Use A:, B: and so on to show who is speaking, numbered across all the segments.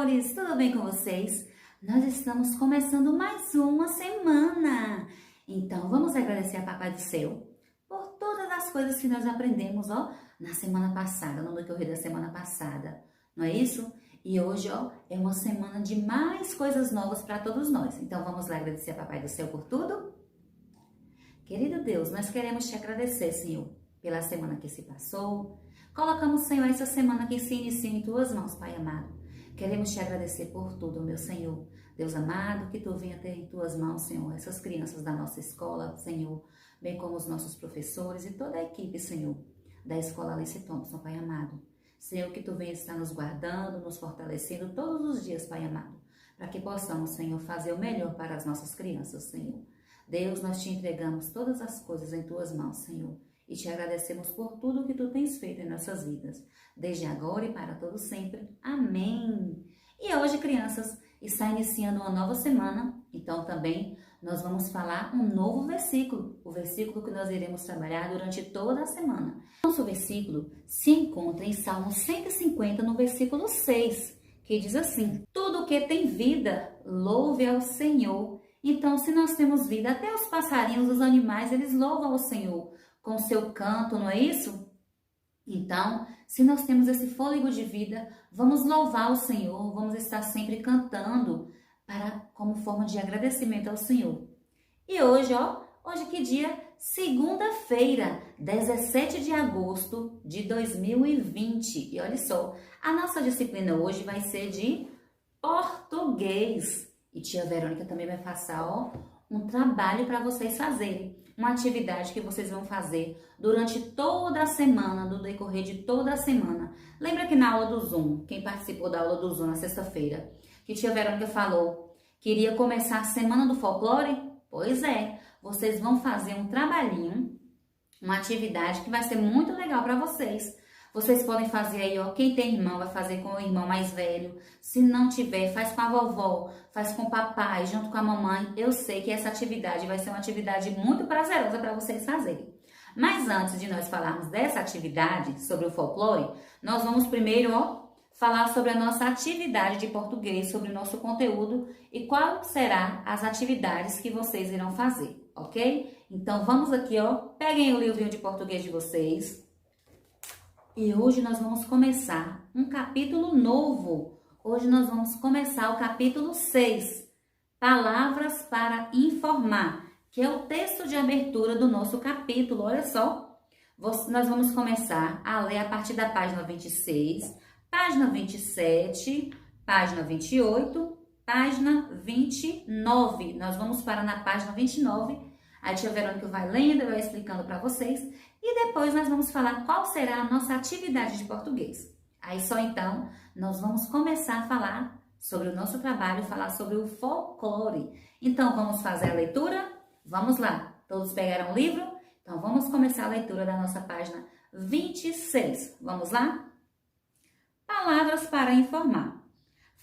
A: amores, tudo bem com vocês? Nós estamos começando mais uma semana. Então, vamos agradecer a Papai do Céu por todas as coisas que nós aprendemos, na semana passada, no decorrer da semana passada. Não é isso? E hoje, é uma semana de mais coisas novas para todos nós. Então, vamos lá agradecer a Papai do Céu por tudo? Querido Deus, nós queremos te agradecer, Senhor, pela semana que se passou. Colocamos, Senhor, essa semana que se inicia em tuas mãos, Pai amado. Queremos te agradecer por tudo, meu Senhor. Deus amado, que tu venha ter em tuas mãos, Senhor, essas crianças da nossa escola, Senhor, bem como os nossos professores e toda a equipe, Senhor, da escola Alice Thompson, Pai amado. Senhor, que tu venha estar nos guardando, nos fortalecendo todos os dias, Pai amado, para que possamos, Senhor, fazer o melhor para as nossas crianças, Senhor. Deus, nós te entregamos todas as coisas em tuas mãos, Senhor, e te agradecemos por tudo que tu tens feito em nossas vidas, desde agora e para todo sempre. Amém! E hoje, crianças, está iniciando uma nova semana, então também nós vamos falar um novo versículo, o versículo que nós iremos trabalhar durante toda a semana. Nosso versículo se encontra em Salmo 150, no versículo 6, que diz assim: tudo que tem vida, louve ao Senhor. Então, se nós temos vida, até os passarinhos, os animais, eles louvam ao Senhor com seu canto, não é isso? Então, se nós temos esse fôlego de vida, vamos louvar o Senhor, vamos estar sempre cantando como forma de agradecimento ao Senhor. E hoje, hoje que dia? Segunda-feira, 17 de agosto de 2020. E olha só, a nossa disciplina hoje vai ser de português. E tia Verônica também vai passar, um trabalho para vocês fazerem. Uma atividade que vocês vão fazer durante toda a semana, no decorrer de toda a semana. Lembra que na aula do Zoom, quem participou da aula do Zoom na sexta-feira, que tia Verônica falou que iria começar a Semana do Folclore? Pois é, vocês vão fazer um trabalhinho, uma atividade que vai ser muito legal para vocês. Vocês podem fazer aí, quem tem irmão vai fazer com o irmão mais velho. Se não tiver, faz com a vovó, faz com o papai, junto com a mamãe. Eu sei que essa atividade vai ser uma atividade muito prazerosa para vocês fazerem. Mas antes de nós falarmos dessa atividade sobre o folclore, nós vamos primeiro, falar sobre a nossa atividade de português, sobre o nosso conteúdo e qual será as atividades que vocês irão fazer, ok? Então vamos aqui, peguem o livrinho de português de vocês. E hoje nós vamos começar um capítulo novo. Hoje nós vamos começar o capítulo 6, Palavras para Informar, que é o texto de abertura do nosso capítulo. Olha só, nós vamos começar a ler a partir da página 26, página 27, página 28, página 29. Nós vamos parar na página 29. A tia Verônica vai lendo e vai explicando para vocês. E depois nós vamos falar qual será a nossa atividade de português. Aí só então nós vamos começar a falar sobre o nosso trabalho, falar sobre o folclore. Então vamos fazer a leitura? Vamos lá. Todos pegaram o livro? Então vamos começar a leitura da nossa página 26. Vamos lá? Palavras para informar.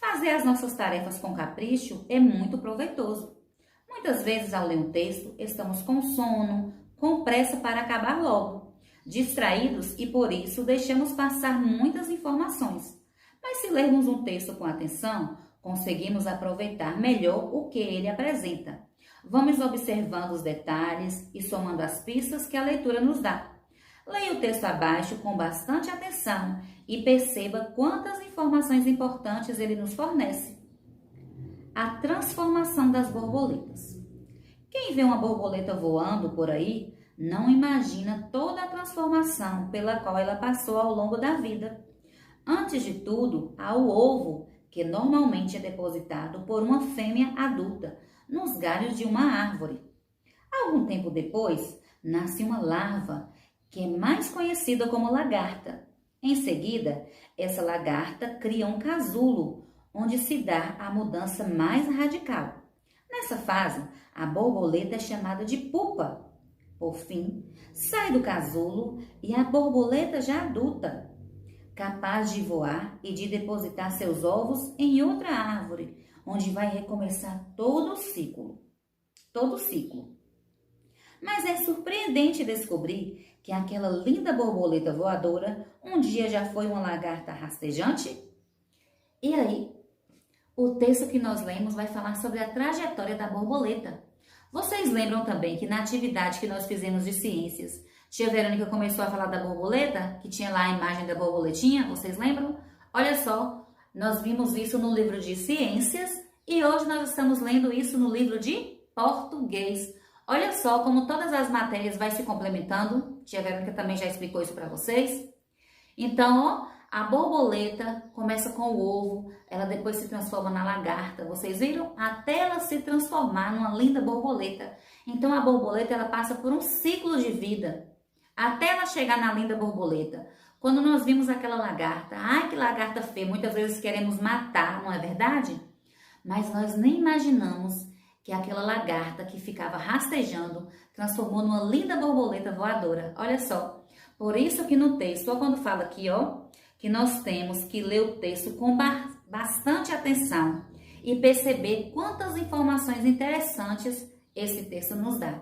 A: Fazer as nossas tarefas com capricho é muito proveitoso. Muitas vezes, ao ler um texto, estamos com sono, com pressa para acabar logo, distraídos e, por isso, deixamos passar muitas informações. Mas se lermos um texto com atenção, conseguimos aproveitar melhor o que ele apresenta. Vamos observando os detalhes e somando as pistas que a leitura nos dá. Leia o texto abaixo com bastante atenção e perceba quantas informações importantes ele nos fornece. A transformação das borboletas. Quem vê uma borboleta voando por aí não imagina toda a transformação pela qual ela passou ao longo da vida. Antes de tudo, há o ovo, que normalmente é depositado por uma fêmea adulta nos galhos de uma árvore. Algum tempo depois, nasce uma larva, que é mais conhecida como lagarta. Em seguida, essa lagarta cria um casulo, onde se dá a mudança mais radical. Nessa fase, a borboleta é chamada de pupa. Por fim, sai do casulo e a borboleta já adulta, capaz de voar e de depositar seus ovos em outra árvore, onde vai recomeçar todo o ciclo. Mas é surpreendente descobrir que aquela linda borboleta voadora um dia já foi uma lagarta rastejante. E aí, O texto que nós lemos vai falar sobre a trajetória da borboleta. Vocês lembram também que na atividade que nós fizemos de ciências, tia Verônica começou a falar da borboleta, que tinha lá a imagem da borboletinha, vocês lembram? Olha só, nós vimos isso no livro de ciências e hoje nós estamos lendo isso no livro de português. Olha só como todas as matérias vai se complementando. Tia Verônica também já explicou isso para vocês. Então, ó, a borboleta começa com o ovo, ela depois se transforma na lagarta, vocês viram? Até ela se transformar numa linda borboleta. Então, a borboleta ela passa por um ciclo de vida, até ela chegar na linda borboleta. Quando nós vimos aquela lagarta, ai que lagarta feia, muitas vezes queremos matar, não é verdade? Mas nós nem imaginamos que aquela lagarta que ficava rastejando transformou numa linda borboleta voadora. Olha só, por isso que no texto, ó, quando fala aqui, ó, que nós temos que ler o texto com bastante atenção e perceber quantas informações interessantes esse texto nos dá.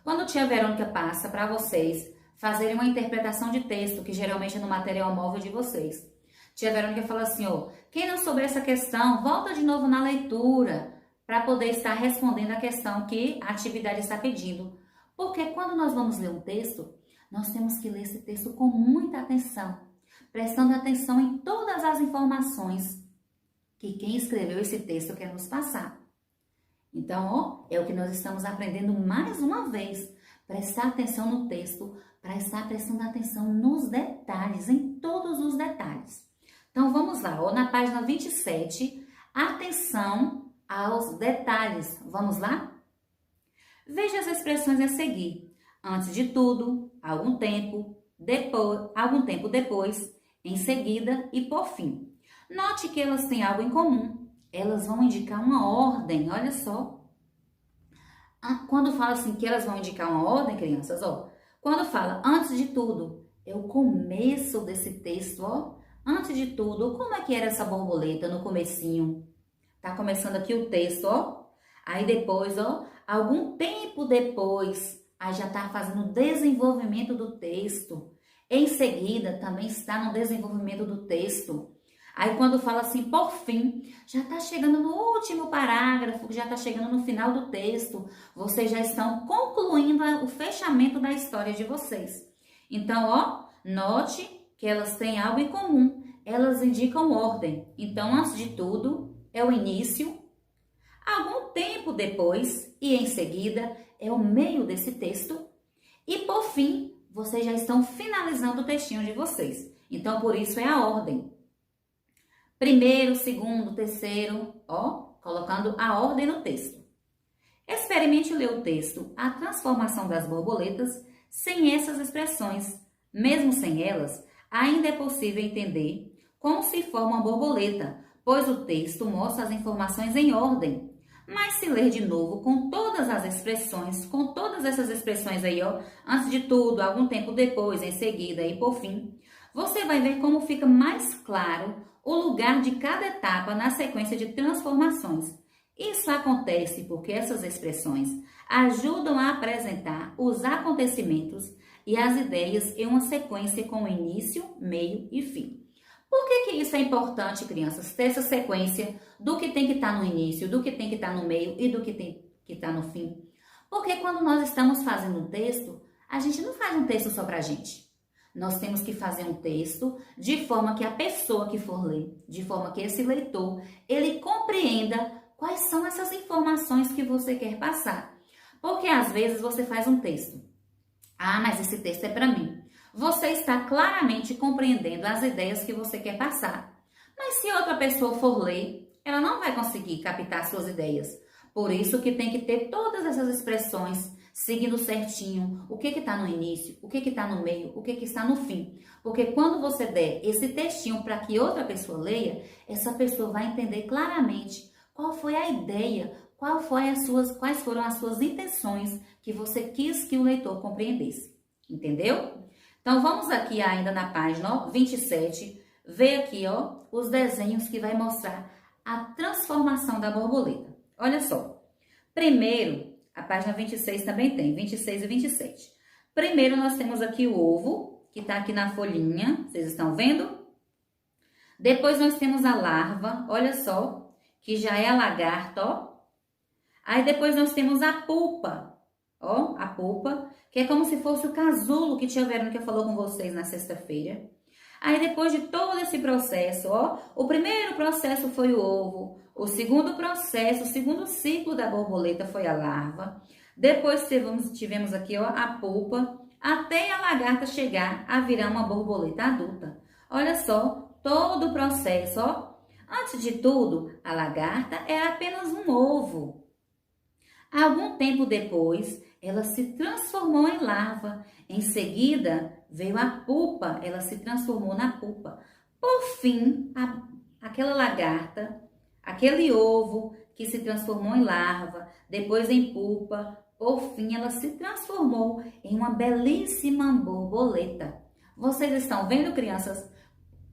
A: Quando a tia Verônica passa para vocês fazerem uma interpretação de texto, que geralmente é no material móvel de vocês, tia Verônica fala assim, ó, quem não souber essa questão, volta de novo na leitura para poder estar respondendo a questão que a atividade está pedindo. Porque quando nós vamos ler um texto, nós temos que ler esse texto com muita atenção, prestando atenção em todas as informações que quem escreveu esse texto quer nos passar. Então, ó, é o que nós estamos aprendendo mais uma vez, prestar atenção no texto, para estar prestando atenção nos detalhes, em todos os detalhes. Então, vamos lá, ó, na página 27, atenção aos detalhes. Vamos lá? Veja as expressões a seguir. Antes de tudo, algum tempo depois, em seguida e por fim. Note que elas têm algo em comum. Elas vão indicar uma ordem, olha só. Quando fala assim que elas vão indicar uma ordem, crianças, ó. Quando fala antes de tudo, é o começo desse texto, ó. Antes de tudo, como é que era essa borboleta no comecinho? Tá começando aqui o texto, ó. Aí depois, ó, algum tempo depois, aí já tá fazendo o desenvolvimento do texto. Em seguida, também está no desenvolvimento do texto. Aí quando fala assim, por fim, já está chegando no último parágrafo, já está chegando no final do texto. Vocês já estão concluindo o fechamento da história de vocês. Então, ó, note que elas têm algo em comum. Elas indicam ordem. Então, antes de tudo, é o início. Algum tempo depois e em seguida é o meio desse texto. E por fim, vocês já estão finalizando o textinho de vocês. Então, por isso é a ordem. Primeiro, segundo, terceiro, ó, colocando a ordem no texto. Experimente ler o texto A Transformação das Borboletas sem essas expressões. Mesmo sem elas, ainda é possível entender como se forma uma borboleta, pois o texto mostra as informações em ordem. Mas se ler de novo com todas as expressões, com todas essas expressões aí, ó, antes de tudo, algum tempo depois, em seguida e por fim, você vai ver como fica mais claro o lugar de cada etapa na sequência de transformações. Isso acontece porque essas expressões ajudam a apresentar os acontecimentos e as ideias em uma sequência com início, meio e fim. Por que isso é importante, crianças? Ter essa sequência do que tem que estar no início, do que tem que estar no meio e do que tem que estar no fim. Porque quando nós estamos fazendo um texto, a gente não faz um texto só pra gente. Nós temos que fazer um texto de forma que a pessoa que for ler, de forma que esse leitor, ele compreenda quais são essas informações que você quer passar. Porque às vezes você faz um texto. Ah, mas esse texto é para mim. Você está claramente compreendendo as ideias que você quer passar. Mas se outra pessoa for ler, ela não vai conseguir captar suas ideias. Por isso que tem que ter todas essas expressões seguindo certinho o que está no início, o que está no meio, o que está no fim. Porque quando você der esse textinho para que outra pessoa leia, essa pessoa vai entender claramente qual foi a ideia, quais foram as suas intenções que você quis que o leitor compreendesse. Entendeu? Então, vamos aqui ainda na página 27, ver aqui os desenhos que vai mostrar a transformação da borboleta. Olha só. Primeiro, a página 26 também tem, 26 e 27. Primeiro, nós temos aqui o ovo, que está aqui na folhinha, vocês estão vendo? Depois, nós temos a larva, olha só, que já é a lagarta, ó. Aí depois nós temos a pupa, ó, a pupa, que é como se fosse o casulo que tia Verônica falou com vocês na sexta-feira. Aí depois de todo esse processo, ó, o primeiro processo foi o ovo, o segundo processo, o segundo ciclo da borboleta foi a larva. Depois tivemos aqui, ó, a pupa, até a lagarta chegar a virar uma borboleta adulta. Olha só, todo o processo, ó. Antes de tudo, a lagarta era apenas um ovo. Algum tempo depois, ela se transformou em larva. Em seguida, veio a pupa, ela se transformou na pupa. Por fim, aquela lagarta, aquele ovo que se transformou em larva, depois em pupa, por fim, ela se transformou em uma belíssima borboleta. Vocês estão vendo, crianças?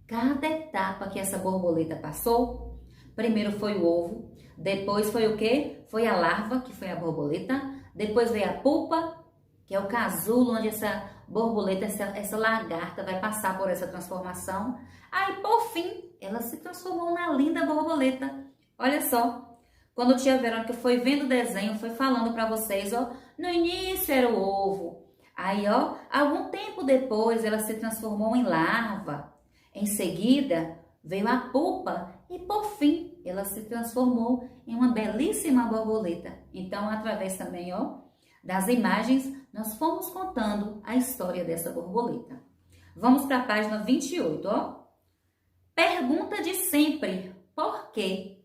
A: Cada etapa que essa borboleta passou, primeiro foi o ovo, depois foi o quê? Foi a larva, que foi a borboleta, depois veio a pupa, que é o casulo onde essa borboleta, essa lagarta vai passar por essa transformação. Aí, por fim, ela se transformou na linda borboleta. Olha só, quando tia Verônica foi vendo o desenho, foi falando para vocês, ó, no início era o ovo. Aí, ó, algum tempo depois ela se transformou em larva. Em seguida, veio a pupa e, por fim, ela se transformou em uma belíssima borboleta. Então, através também, ó, das imagens, nós fomos contando a história dessa borboleta. Vamos para a página 28, ó. Pergunta de sempre. Por quê?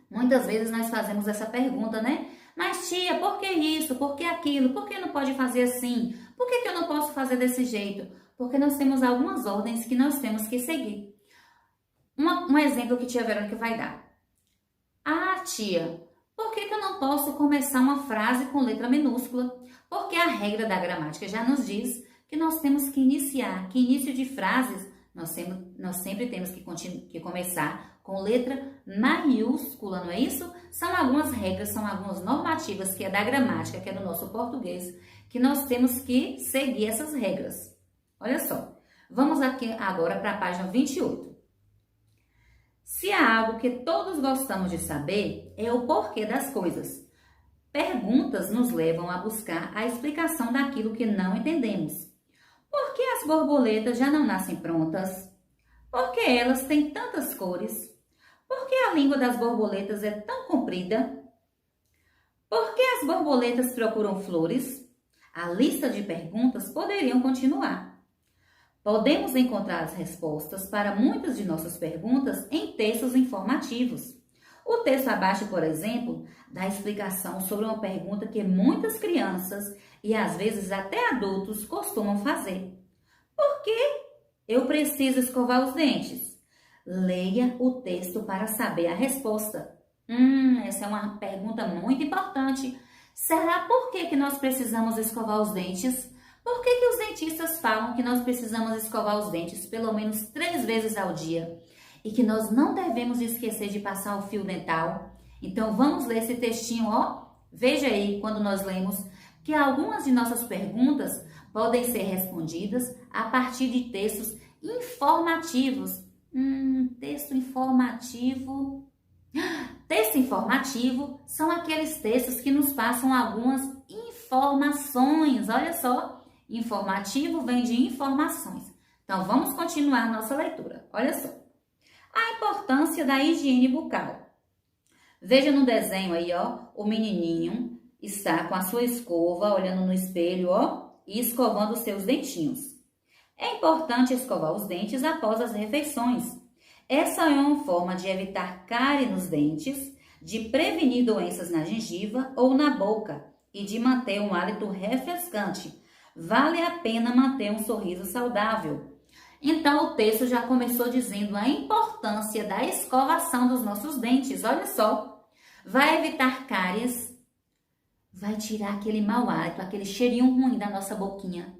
A: Muitas vezes nós fazemos essa pergunta, né? Mas tia, por que isso? Por que aquilo? Por que não pode fazer assim? Por que eu não posso fazer desse jeito? Porque nós temos algumas ordens que nós temos que seguir. Um exemplo que tia Verônica vai dar. Ah, tia, por que eu não posso começar uma frase com letra minúscula? Porque a regra da gramática já nos diz que nós temos que iniciar, que início de frases nós sempre temos que começar com letra maiúscula, não é isso? São algumas regras, são algumas normativas que é da gramática, que é do nosso português, que nós temos que seguir essas regras. Olha só, vamos aqui agora para a página 28. Se há algo que todos gostamos de saber, é o porquê das coisas. Perguntas nos levam a buscar a explicação daquilo que não entendemos. Por que as borboletas já não nascem prontas? Por que elas têm tantas cores? Por que a língua das borboletas é tão comprida? Por que as borboletas procuram flores? A lista de perguntas poderiam continuar. Podemos encontrar as respostas para muitas de nossas perguntas em textos informativos. O texto abaixo, por exemplo, dá explicação sobre uma pergunta que muitas crianças e às vezes até adultos costumam fazer. Por que eu preciso escovar os dentes? Leia o texto para saber a resposta. Essa é uma pergunta muito importante. Será por que nós precisamos escovar os dentes? Por que os dentistas falam que nós precisamos escovar os dentes pelo menos 3 vezes ao dia? E que nós não devemos esquecer de passar o fio dental? Então vamos ler esse textinho, ó. Veja aí, quando nós lemos, que algumas de nossas perguntas podem ser respondidas a partir de textos informativos. Texto informativo. Texto informativo são aqueles textos que nos passam algumas informações. Olha só. Informativo vem de informações. Então, vamos continuar nossa leitura. Olha só. A importância da higiene bucal. Veja no desenho aí, ó, o menininho está com a sua escova, olhando no espelho, ó, e escovando os seus dentinhos. É importante escovar os dentes após as refeições. Essa é uma forma de evitar cárie nos dentes, de prevenir doenças na gengiva ou na boca e de manter um hálito refrescante. Vale a pena manter um sorriso saudável. Então, o texto já começou dizendo a importância da escovação dos nossos dentes. Olha só, vai evitar cáries, vai tirar aquele mau hálito, aquele cheirinho ruim da nossa boquinha.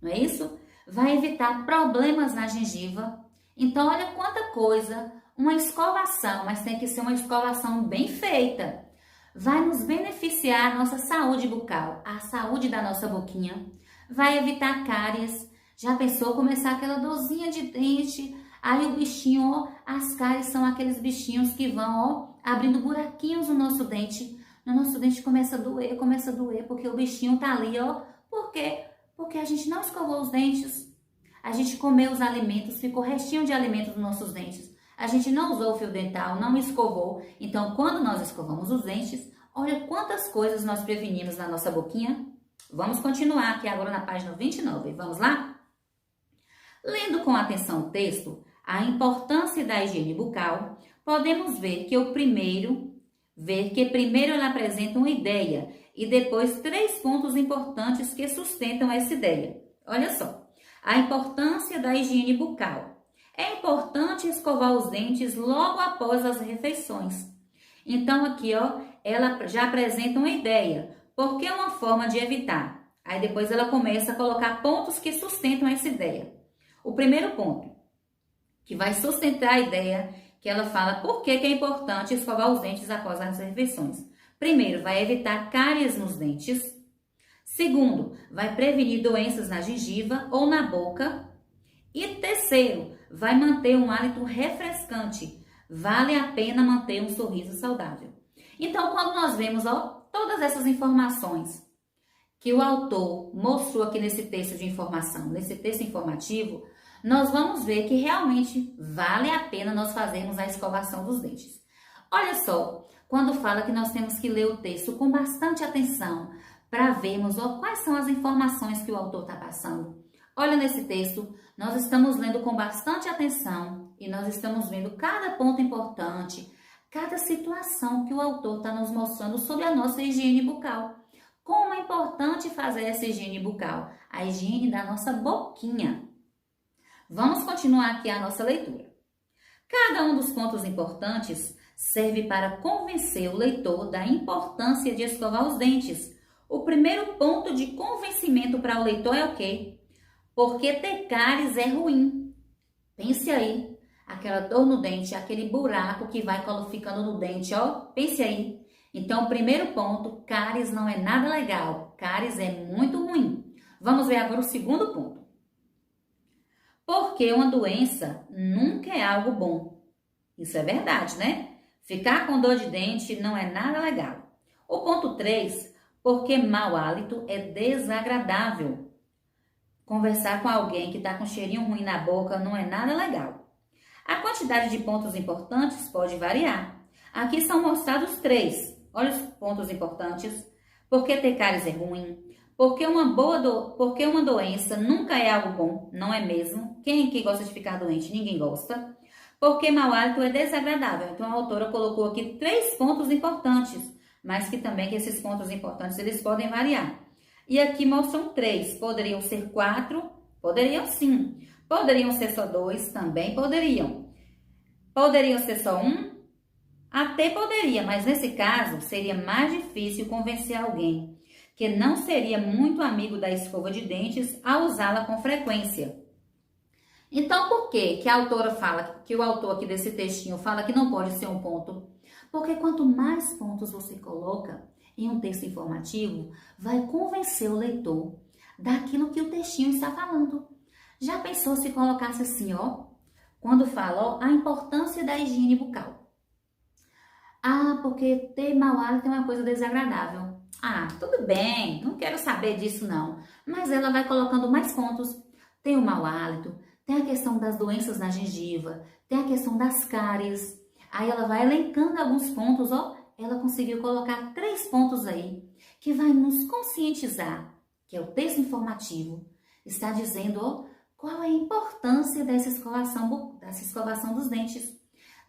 A: Não é isso? Vai evitar problemas na gengiva. Então, olha quanta coisa, uma escovação, mas tem que ser uma escovação bem feita. Vai nos beneficiar a nossa saúde bucal, a saúde da nossa boquinha. Vai evitar cáries. Já pensou começar aquela dorzinha de dente, Aí o bichinho, ó, as cáries são aqueles bichinhos que vão, ó, abrindo buraquinhos no nosso dente. No nosso dente começa a doer, porque o bichinho tá ali, ó. Por quê? Porque a gente não escovou os dentes. A gente comeu os alimentos, ficou restinho de alimento nos nossos dentes. A gente não usou o fio dental, não escovou. Então, quando nós escovamos os dentes, olha quantas coisas nós prevenimos na nossa boquinha. Vamos continuar aqui agora na página 29. Vamos lá? Lendo com atenção o texto, a importância da higiene bucal, podemos ver que primeiro ela apresenta uma ideia e depois 3 pontos importantes que sustentam essa ideia. Olha só, a importância da higiene bucal. É importante escovar os dentes logo após as refeições. Então aqui, ó, ela já apresenta uma ideia, porque é uma forma de evitar. Aí depois ela começa a colocar pontos que sustentam essa ideia. O primeiro ponto, que vai sustentar a ideia, que ela fala por que é importante escovar os dentes após as refeições. Primeiro, vai evitar cáries nos dentes. Segundo, vai prevenir doenças na gengiva ou na boca. E terceiro, vai manter um hálito refrescante. Vale a pena manter um sorriso saudável. Então, quando nós vemos, ó, todas essas informações que o autor mostrou aqui nesse texto de informação, nesse texto informativo, nós vamos ver que realmente vale a pena nós fazermos a escovação dos dentes. Olha só, quando fala que nós temos que ler o texto com bastante atenção para vermos, ó, quais são as informações que o autor está passando. Olha nesse texto, nós estamos lendo com bastante atenção e nós estamos vendo cada ponto importante, cada situação que o autor está nos mostrando sobre a nossa higiene bucal. Como é importante fazer essa higiene bucal? A higiene da nossa boquinha. Vamos continuar aqui a nossa leitura. Cada um dos pontos importantes serve para convencer o leitor da importância de escovar os dentes. O primeiro ponto de convencimento para o leitor é o quê? Porque ter cáries é ruim. Pense aí, aquela dor no dente, aquele buraco que vai ficando no dente, ó. Pense aí. Então, o primeiro ponto, cáries não é nada legal. Cáries é muito ruim. Vamos ver agora o segundo ponto. Porque uma doença nunca é algo bom. Isso é verdade, né? Ficar com dor de dente não é nada legal. O ponto 3, porque mau hálito é desagradável. Conversar com alguém que está com cheirinho ruim na boca não é nada legal. A quantidade de pontos importantes pode variar. Aqui são mostrados 3. Olha os pontos importantes. Porque ter cáries é ruim. Porque uma doença nunca é algo bom, não é mesmo? Quem que gosta de ficar doente? Ninguém gosta. Porque mau hálito é desagradável. Então a autora colocou aqui 3 pontos importantes, mas que também que esses pontos importantes eles podem variar. E aqui mostram 3. Poderiam ser 4? Poderiam sim. Poderiam ser só 2? Também poderiam. Poderiam ser só 1? Até poderia, mas nesse caso seria mais difícil convencer alguém que não seria muito amigo da escova de dentes a usá-la com frequência. Então, por que a autora fala, que o autor aqui desse textinho fala que não pode ser um ponto? Porque quanto mais pontos você coloca em um texto informativo, vai convencer o leitor daquilo que o textinho está falando. Já pensou se colocasse assim, ó, quando fala, ó, a importância da higiene bucal? Ah, porque ter mau hálito é uma coisa desagradável. Ah, tudo bem, não quero saber disso não. Mas ela vai colocando mais pontos. Tem o mau hálito, tem a questão das doenças na gengiva, tem a questão das cáries. Aí ela vai elencando alguns pontos, ó. Ela conseguiu colocar 3 pontos aí, que vai nos conscientizar, que é o texto informativo, está dizendo, ó, qual é a importância dessa escovação dos dentes,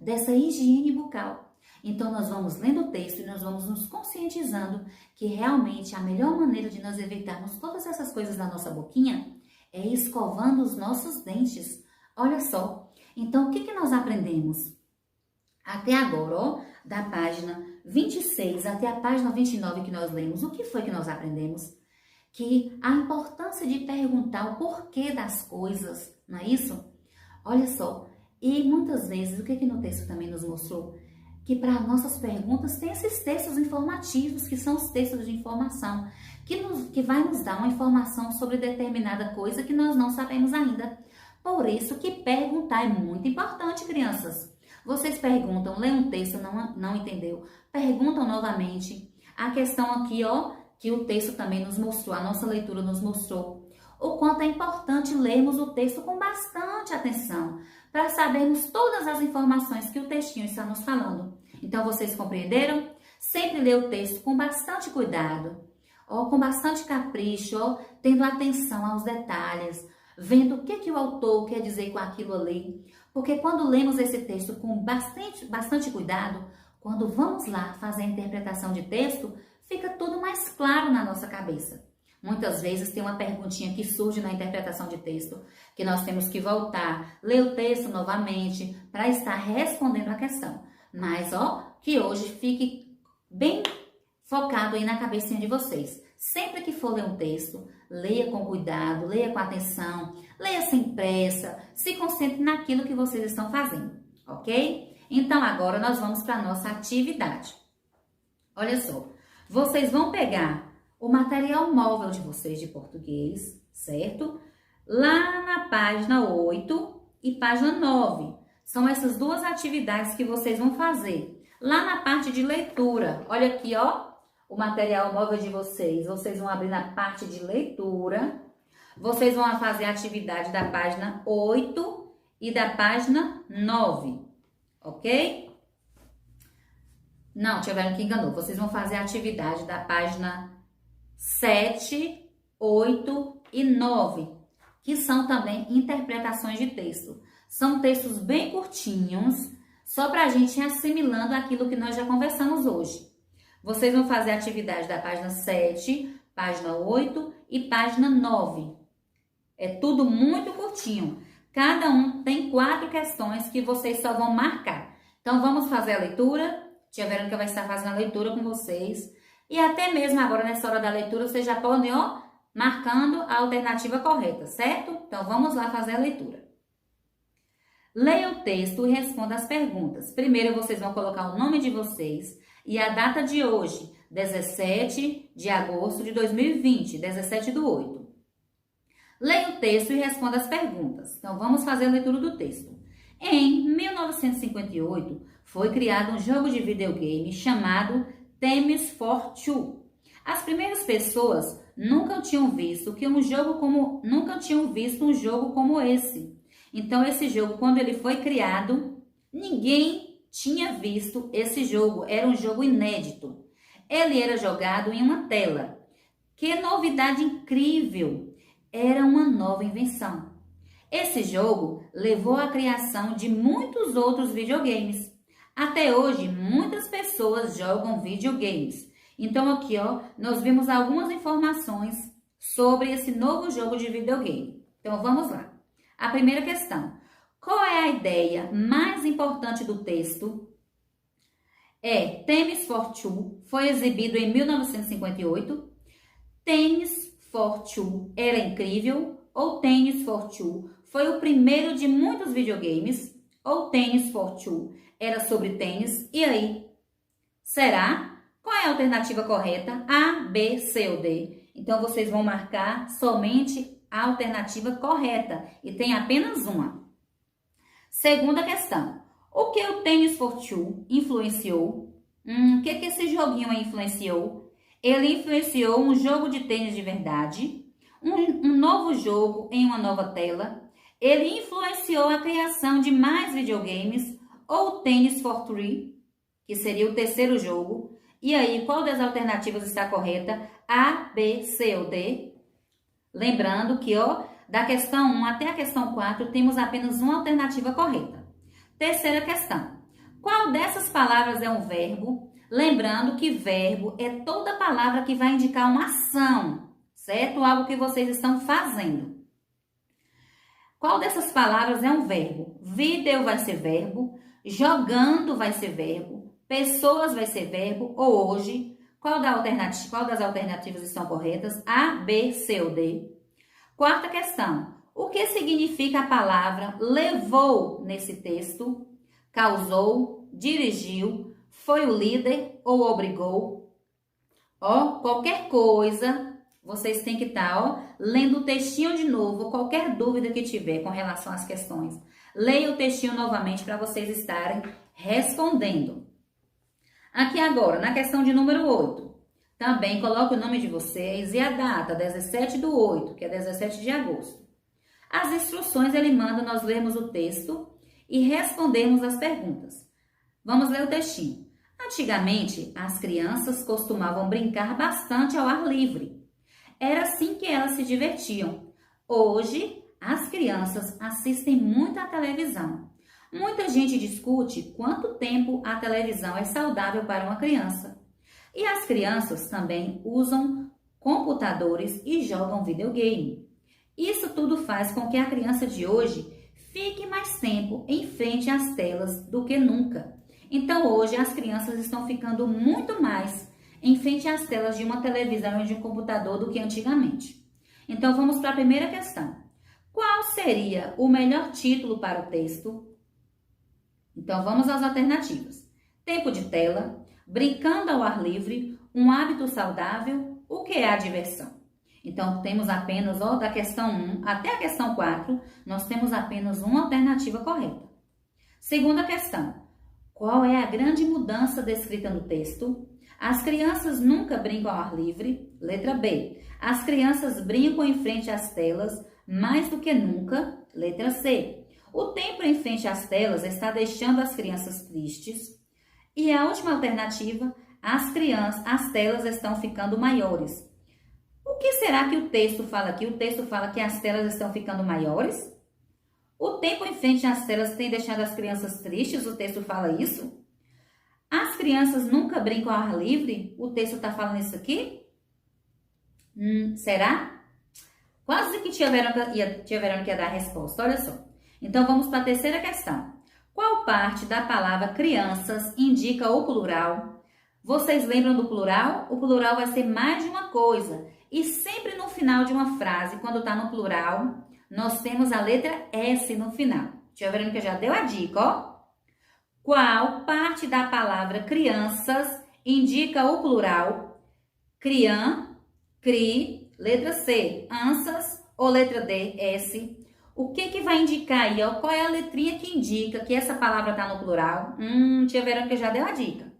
A: dessa higiene bucal. Então, nós vamos lendo o texto e nós vamos nos conscientizando que realmente a melhor maneira de nós evitarmos todas essas coisas na nossa boquinha é escovando os nossos dentes. Olha só, então o que nós aprendemos? Até agora, ó, da página 26 até a página 29 que nós lemos, o que foi que nós aprendemos? Que a importância de perguntar o porquê das coisas, não é isso? Olha só, e muitas vezes, o que no texto também nos mostrou? Que para nossas perguntas tem esses textos informativos, que são os textos de informação, que vai nos dar uma informação sobre determinada coisa que nós não sabemos ainda. Por isso que perguntar é muito importante, crianças. Vocês perguntam, lê um texto, não entendeu? Perguntam novamente. A questão aqui, ó, que o texto também nos mostrou, a nossa leitura nos mostrou, o quanto é importante lermos o texto com bastante atenção, para sabermos todas as informações que o textinho está nos falando. Então, vocês compreenderam? Sempre lê o texto com bastante cuidado, ó, com bastante capricho, ó, tendo atenção aos detalhes, vendo o que o autor quer dizer com aquilo ali. Porque quando lemos esse texto com bastante cuidado, quando vamos lá fazer a interpretação de texto, fica tudo mais claro na nossa cabeça. Muitas vezes tem uma perguntinha que surge na interpretação de texto, que nós temos que voltar, ler o texto novamente para estar respondendo a questão. Mas, ó, que hoje fique bem focado aí na cabecinha de vocês. Sempre que for ler um texto, leia com cuidado, leia com atenção, leia sem pressa, se concentre naquilo que vocês estão fazendo, ok? Então, agora nós vamos para a nossa atividade. Olha só, vocês vão pegar o material móvel de vocês de português, certo? Lá na página 8 e página 9. São essas duas atividades que vocês vão fazer. Lá na parte de leitura, olha aqui, ó, o material móvel de vocês. Vocês vão abrir na parte de leitura. Vocês vão fazer a atividade da página 8 e da página 9, ok? Não, tiveram que enganou. Vocês vão fazer a atividade da página 7, 8 e 9, que são também interpretações de texto. São textos bem curtinhos, só para a gente ir assimilando aquilo que nós já conversamos hoje. Vocês vão fazer a atividade da página 7, página 8 e página 9. É tudo muito curtinho. Cada um tem 4 questões que vocês só vão marcar. Então, vamos fazer a leitura. Tia Verônica vai estar fazendo a leitura com vocês. E até mesmo agora, nessa hora da leitura, vocês já podem, ó, marcando a alternativa correta, certo? Então, vamos lá fazer a leitura. Leia o texto e responda as perguntas. Primeiro, vocês vão colocar o nome de vocês e a data de hoje, 17 de agosto de 2020, 17/8. Leia o texto e responda as perguntas. Então, vamos fazer a leitura do texto. Em 1958, foi criado um jogo de videogame chamado Themis for Two. As primeiras pessoas nunca tinham visto um jogo como esse. Então, esse jogo, quando ele foi criado, ninguém tinha visto esse jogo. Era um jogo inédito. Ele era jogado em uma tela. Que novidade incrível! Era uma nova invenção. Esse jogo levou à criação de muitos outros videogames. Até hoje, muitas pessoas jogam videogames. Então, aqui, ó, nós vimos algumas informações sobre esse novo jogo de videogame. Então, vamos lá. A primeira questão. Qual é a ideia mais importante do texto? Themis for Two foi exibido em 1958. Tennis for Two era incrível. Ou Tennis for Two foi o primeiro de muitos videogames. Ou Tennis for Two era sobre tênis. E aí? Será? Qual é a alternativa correta? A, B, C ou D? Então, vocês vão marcar somente a alternativa correta. E tem apenas uma. Segunda questão. O que o Tennis for Two influenciou? O que esse joguinho aí influenciou? Ele influenciou um jogo de tênis de verdade, um novo jogo em uma nova tela. Ele influenciou a criação de mais videogames, ou Tennis for Three, que seria o terceiro jogo. E aí, qual das alternativas está correta? A, B, C ou D? Lembrando que, ó, da questão 1 até a questão 4, temos apenas uma alternativa correta. Terceira questão. Qual dessas palavras é um verbo? Lembrando que verbo é toda palavra que vai indicar uma ação, certo? Algo que vocês estão fazendo. Qual dessas palavras é um verbo? Vídeo vai ser verbo, jogando vai ser verbo, pessoas vai ser verbo, ou hoje. Qual das alternativas estão corretas? A, B, C ou D? Quarta questão. O que significa a palavra levou nesse texto? Causou, dirigiu, foi o líder ou obrigou? Ó, qualquer coisa vocês têm que estar, lendo o textinho de novo, qualquer dúvida que tiver com relação às questões. Leia o textinho novamente para vocês estarem respondendo. Aqui agora, na questão de número 8, também coloque o nome de vocês e a data, 17/8, que é 17 de agosto. As instruções ele manda nós lermos o texto e respondermos as perguntas. Vamos ler o textinho. Antigamente, as crianças costumavam brincar bastante ao ar livre. Era assim que elas se divertiam. Hoje, as crianças assistem muito à televisão. Muita gente discute quanto tempo a televisão é saudável para uma criança. E as crianças também usam computadores e jogam videogame. Isso tudo faz com que a criança de hoje fique mais tempo em frente às telas do que nunca. Então, hoje, as crianças estão ficando muito mais em frente às telas de uma televisão e de um computador do que antigamente. Então, vamos para a primeira questão. Qual seria o melhor título para o texto? Então, vamos às alternativas. Tempo de tela, brincando ao ar livre, um hábito saudável, o que é a diversão? Então, temos apenas, da questão 1 até a questão 4, nós temos apenas uma alternativa correta. Segunda questão. Qual é a grande mudança descrita no texto? As crianças nunca brincam ao ar livre. Letra B. As crianças brincam em frente às telas mais do que nunca. Letra C. O tempo em frente às telas está deixando as crianças tristes. E a última alternativa, as telas estão ficando maiores. O que será que o texto fala aqui? O texto fala que as telas estão ficando maiores? O tempo em frente às telas tem deixado as crianças tristes? O texto fala isso? As crianças nunca brincam ao ar livre? O texto está falando isso aqui? Será? Quase que tia Verônica ia dar a resposta, olha só. Então, vamos para a terceira questão. Qual parte da palavra crianças indica o plural? Vocês lembram do plural? O plural vai ser mais de uma coisa. E sempre no final de uma frase, quando está no plural, nós temos a letra S no final. Tia Verônica já deu a dica, ó. Qual parte da palavra crianças indica o plural? Crian, cri, letra C, ansas ou letra D, S? O que vai indicar aí, ó? Qual é a letrinha que indica que essa palavra está no plural? Tia Verônica já deu a dica.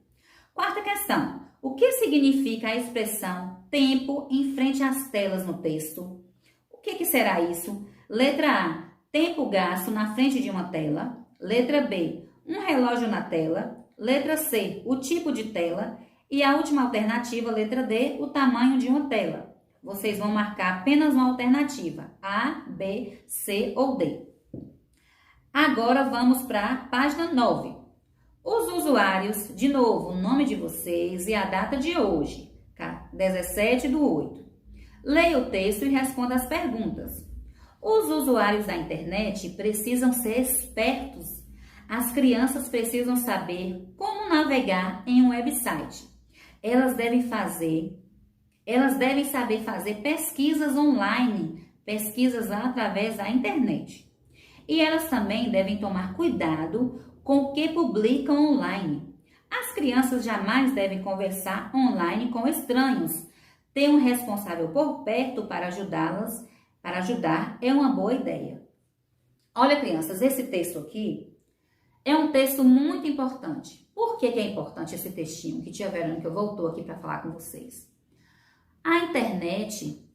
A: Quarta questão. O que significa a expressão tempo em frente às telas no texto? O que será isso? Letra A, tempo gasto na frente de uma tela. Letra B, um relógio na tela. Letra C, o tipo de tela. E a última alternativa, letra D, o tamanho de uma tela. Vocês vão marcar apenas uma alternativa, A, B, C ou D. Agora vamos para a página 9. Os usuários, de novo, o nome de vocês e a data de hoje, 17/8. Leia o texto e responda as perguntas. Os usuários da internet precisam ser espertos. As crianças precisam saber como navegar em um website. Elas devem saber fazer pesquisas online, pesquisas lá através da internet. E elas também devem tomar cuidado com o que publicam online. As crianças jamais devem conversar online com estranhos. Ter um responsável por perto para ajudar é uma boa ideia. Olha, crianças, esse texto aqui é um texto muito importante. Por que é importante esse textinho que tia Verônica voltou aqui para falar com vocês? A internet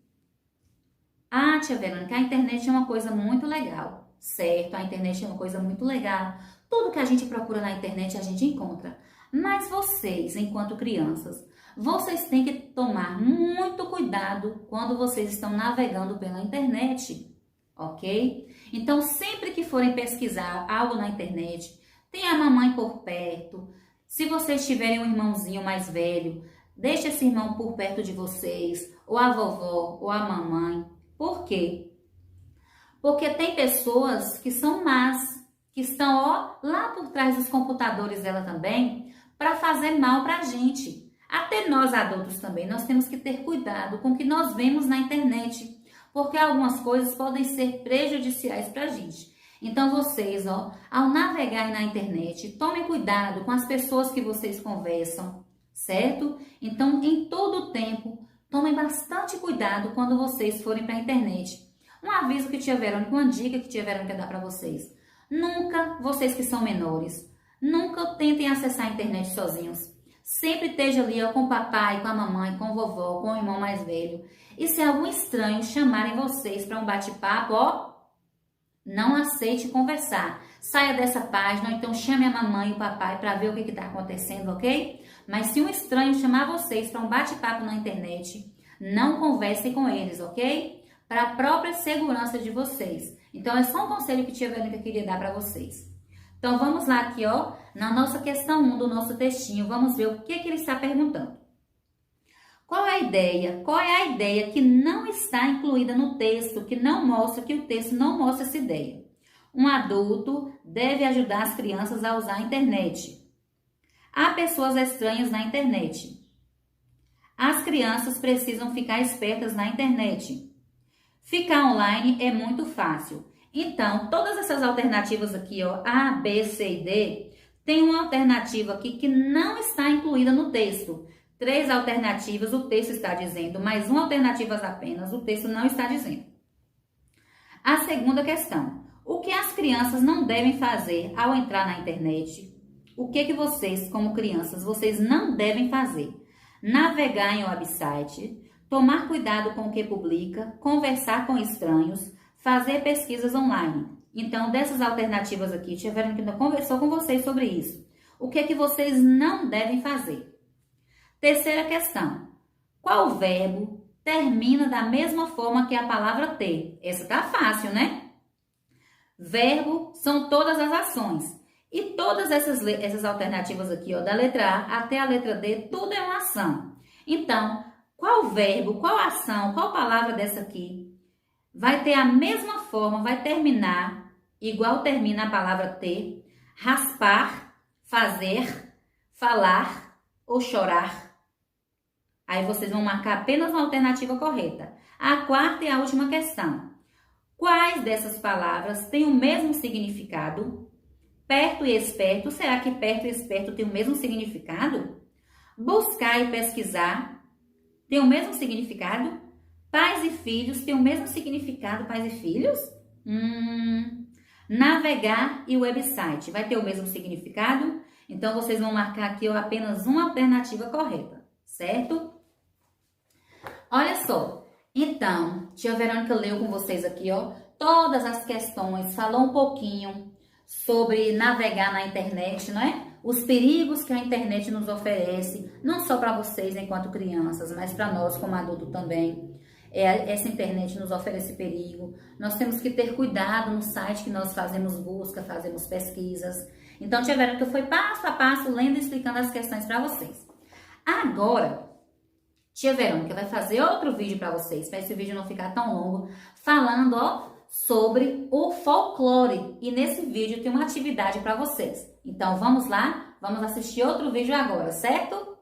A: é uma coisa muito legal, certo? A internet é uma coisa muito legal. Tudo que a gente procura na internet a gente encontra. Mas vocês, enquanto crianças, vocês têm que tomar muito cuidado quando vocês estão navegando pela internet, ok? Então, sempre que forem pesquisar algo na internet, tenha a mamãe por perto. Se vocês tiverem um irmãozinho mais velho, deixe esse irmão por perto de vocês, ou a vovó, ou a mamãe. Por quê? Porque tem pessoas que são más, que estão lá por trás dos computadores dela também, para fazer mal para a gente. Até nós adultos também, nós temos que ter cuidado com o que nós vemos na internet, porque algumas coisas podem ser prejudiciais para a gente. Então vocês, ao navegar na internet, tomem cuidado com as pessoas que vocês conversam, certo? Então, em todo o tempo, tomem bastante cuidado quando vocês forem para a internet. Um aviso que tia Verônica, uma dica que tia Verônica dá para vocês. Nunca, vocês que são menores, nunca tentem acessar a internet sozinhos. Sempre esteja ali ó, com o papai, com a mamãe, com o vovó, com o irmão mais velho. E se algum estranho chamarem vocês para um bate-papo, ó, não aceite conversar. Saia dessa página, ou então chame a mamãe e o papai para ver o que está acontecendo, ok? Mas se um estranho chamar vocês para um bate-papo na internet, não conversem com eles, ok? Para a própria segurança de vocês. Então, é só um conselho que tia Verônica queria dar para vocês. Então, vamos lá aqui, ó, na nossa questão 1 do nosso textinho, vamos ver o que ele está perguntando. Qual é a ideia? Qual é a ideia que não está incluída no texto, que não mostra, que o texto não mostra essa ideia? Um adulto deve ajudar as crianças a usar a internet. Há pessoas estranhas na internet. As crianças precisam ficar espertas na internet. Ficar online é muito fácil. Então, todas essas alternativas aqui, ó, A, B, C e D, tem uma alternativa aqui que não está incluída no texto. 3 alternativas o texto está dizendo, mas uma alternativa apenas o texto não está dizendo. A segunda questão. O que as crianças não devem fazer ao entrar na internet? O que vocês, como crianças, vocês não devem fazer? Navegar em um website, tomar cuidado com o que publica, conversar com estranhos, fazer pesquisas online. Então, dessas alternativas aqui, tia Verônica conversou com vocês sobre isso. O que vocês não devem fazer? Terceira questão. Qual verbo termina da mesma forma que a palavra ter? Essa tá fácil, né? Verbo são todas as ações. E todas essas alternativas aqui, ó, da letra A até a letra D, tudo é uma ação. Então, qual verbo, qual ação, qual palavra dessa aqui vai ter a mesma forma, vai terminar igual termina a palavra ter, raspar, fazer, falar ou chorar? Aí vocês vão marcar apenas uma alternativa correta. A quarta e a última questão. Quais dessas palavras têm o mesmo significado? Perto e esperto, será que perto e esperto tem o mesmo significado? Buscar e pesquisar tem o mesmo significado? Pais e filhos tem o mesmo significado, pais e filhos? Navegar e website vai ter o mesmo significado? Então, vocês vão marcar aqui ó, apenas uma alternativa correta, certo? Olha só, então, tia Verônica leu com vocês aqui, ó, todas as questões, falou um pouquinho sobre navegar na internet, não é? Os perigos que a internet nos oferece, não só para vocês enquanto crianças, mas para nós como adulto também. Essa internet nos oferece perigo. Nós temos que ter cuidado no site que nós fazemos busca, fazemos pesquisas. Então, tia Verônica foi passo a passo lendo e explicando as questões para vocês. Agora, tia Verônica vai fazer outro vídeo para vocês, para esse vídeo não ficar tão longo, falando ó, sobre o folclore. E nesse vídeo tem uma atividade para vocês. Então, vamos lá? Vamos assistir outro vídeo agora, certo?